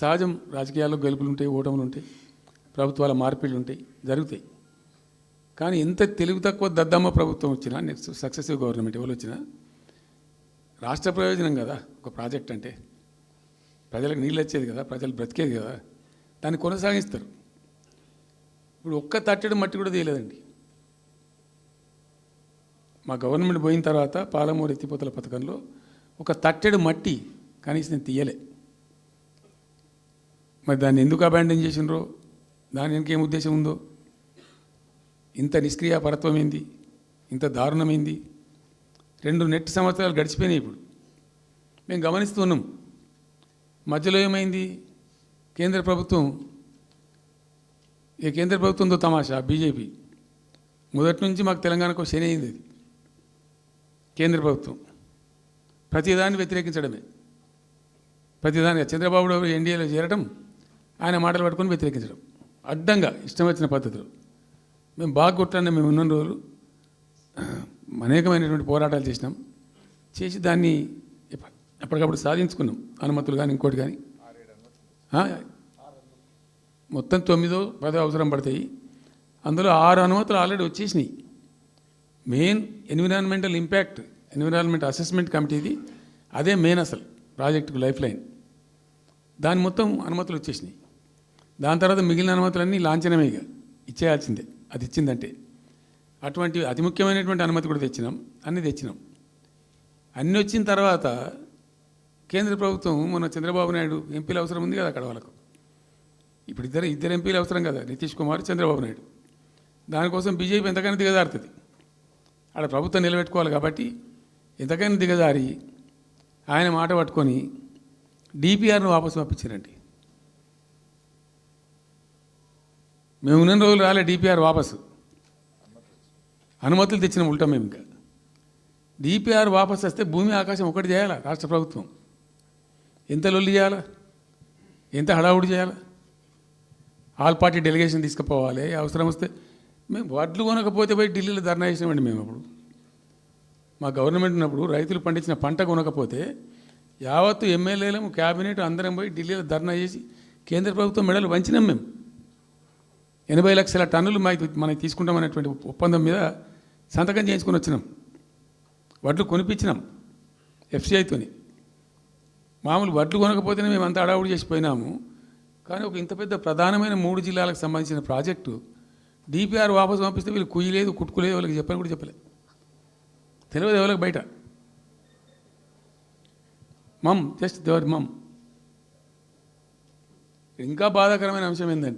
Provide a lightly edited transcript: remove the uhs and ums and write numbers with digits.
సహజం, రాజకీయాల్లో గెలుపులు ఉంటాయి, ఓటములు ఉంటాయి, ప్రభుత్వాల మార్పిళ్ళు ఉంటాయి, జరుగుతాయి. కానీ ఎంత తెలుగు తక్కువ దద్దమ్మ ప్రభుత్వం వచ్చినా, నెక్స్ట్ సక్సెసివ్ గవర్నమెంట్ ఎవరు వచ్చినా రాష్ట్ర ప్రయోజనం కదా ఒక ప్రాజెక్ట్ అంటే. ప్రజలకు నీళ్ళు వచ్చేది కదా, ప్రజలు బ్రతికేది కదా, దాన్ని కొనసాగిస్తారు. ఇప్పుడు ఒక్క తట్టెడు మట్టి కూడా తీయలేదండి. మా గవర్నమెంట్ పోయిన తర్వాత పాలమూరు ఎత్తిపోతల పథకంలో ఒక తట్టెడు మట్టి కనీసం నేను తీయలే. మరి దాన్ని ఎందుకు అబాండన్ చేసినరో, దాని ఇంకేం ఉద్దేశం ఉందో, ఇంత నిష్క్రియాపరత్వం ఏంది, ఇంత దారుణమైంది. 2 నెట్ సంవత్సరాలు గడిచిపోయినాయి. ఇప్పుడు మేము గమనిస్తున్నాం. మధ్యలో ఏమైంది, కేంద్ర ప్రభుత్వంతో తమాషా. బీజేపీ మొదటి నుంచి మాకు తెలంగాణకు శని అయింది. అది కేంద్ర ప్రభుత్వం ప్రతిదాన్ని వ్యతిరేకించడమే. ప్రతిదానిగా చంద్రబాబు ఎన్డీఏలో చేరడం, ఆయన మాటలు పట్టుకొని వ్యతిరేకించడం, అడ్డంగా ఇష్టం వచ్చిన పద్ధతిలో. మేము బాగా కొట్టాను. మేము ఉన్న రోజులు అనేకమైనటువంటి పోరాటాలు చేసి దాన్ని అప్పటికప్పుడు సాధించుకున్నాం. అనుమతులు కానీ ఇంకోటి కానీ మొత్తం 9-10 అవసరం పడతాయి. అందులో 6 అనుమతులు ఆల్రెడీ వచ్చేసినాయి. మెయిన్ ఎన్విరాన్మెంట్ అసెస్మెంట్ కమిటీది అదే మెయిన్ అసలు ప్రాజెక్టుకు లైఫ్ లైన్. దాని మొత్తం అనుమతులు వచ్చేసినాయి. దాని తర్వాత మిగిలిన అనుమతులన్నీ లాంఛనమే, ఇక ఇచ్చేయాల్సిందే. అది ఇచ్చిందంటే అటువంటి అతి ముఖ్యమైనటువంటి అనుమతి కూడా తెచ్చినాం. అన్నీ వచ్చిన తర్వాత కేంద్ర ప్రభుత్వం మన చంద్రబాబు నాయుడు ఎంపీలు అవసరం ఉంది కదా అక్కడ వాళ్ళకు. ఇప్పుడు ఇద్దరు ఎంపీలు అవసరం కదా, నితీష్ కుమార్, చంద్రబాబు నాయుడు. దానికోసం బీజేపీ ఎంతకైనా దిగజారుతుంది. ఆడ ప్రభుత్వం నిలబెట్టుకోవాలి కాబట్టి ఎంతకైనా దిగజారి ఆయన మాట పట్టుకొని డిపిఆర్ను వాపసు పంపించారండి. మేము ఉన్న రోజులు రాలే డిపిఆర్ వాపసు. అనుమతులు తెచ్చిన ఉంటాం మేము. ఇంకా డిపిఆర్ వాపసు వస్తే భూమి ఆకాశం ఒకటి చేయాలా రాష్ట్ర ప్రభుత్వం. ఎంత లొల్లి చేయాలా, ఎంత హడావుడి చేయాలా. ఆల్ పార్టీ డెలిగేషన్ తీసుకుపోవాలి. అవసరం వస్తే మేము వడ్లు కొనకపోతే పోయి ఢిల్లీలో ధర్నా చేసినామండి. మేము అప్పుడు మా గవర్నమెంట్ ఉన్నప్పుడు రైతులు పండించిన పంట కొనకపోతే యావత్తు ఎమ్మెల్యేలము, క్యాబినెట్ అందరం పోయి ఢిల్లీలో ధర్నా చేసి కేంద్ర ప్రభుత్వం మెడలు వంచినాం. మేము 80 లక్షల టన్నులు మనకి తీసుకుంటామనేటువంటి ఒప్పందం మీద సంతకం చేయించుకొని వచ్చినాం. వడ్లు కొనిపించినాం ఎఫ్సిఐతోని. మామూలు వడ్లు కొనకపోతేనే మేము అంత అడావుడి చేసిపోయినాము. కానీ ఒక ఇంత పెద్ద ప్రధానమైన 3 జిల్లాలకు సంబంధించిన ప్రాజెక్టు డిపిఆర్ వాపసు పంపిస్తే వీళ్ళు కుయ్యలేదు, కుట్టుకోలేదు, వాళ్ళకి చెప్పని కూడా చెప్పలేదు. తెలియదు ఎవరికి బయట. జస్ట్ దేవర్ ఇంకా బాధాకరమైన అంశం ఏంటంటే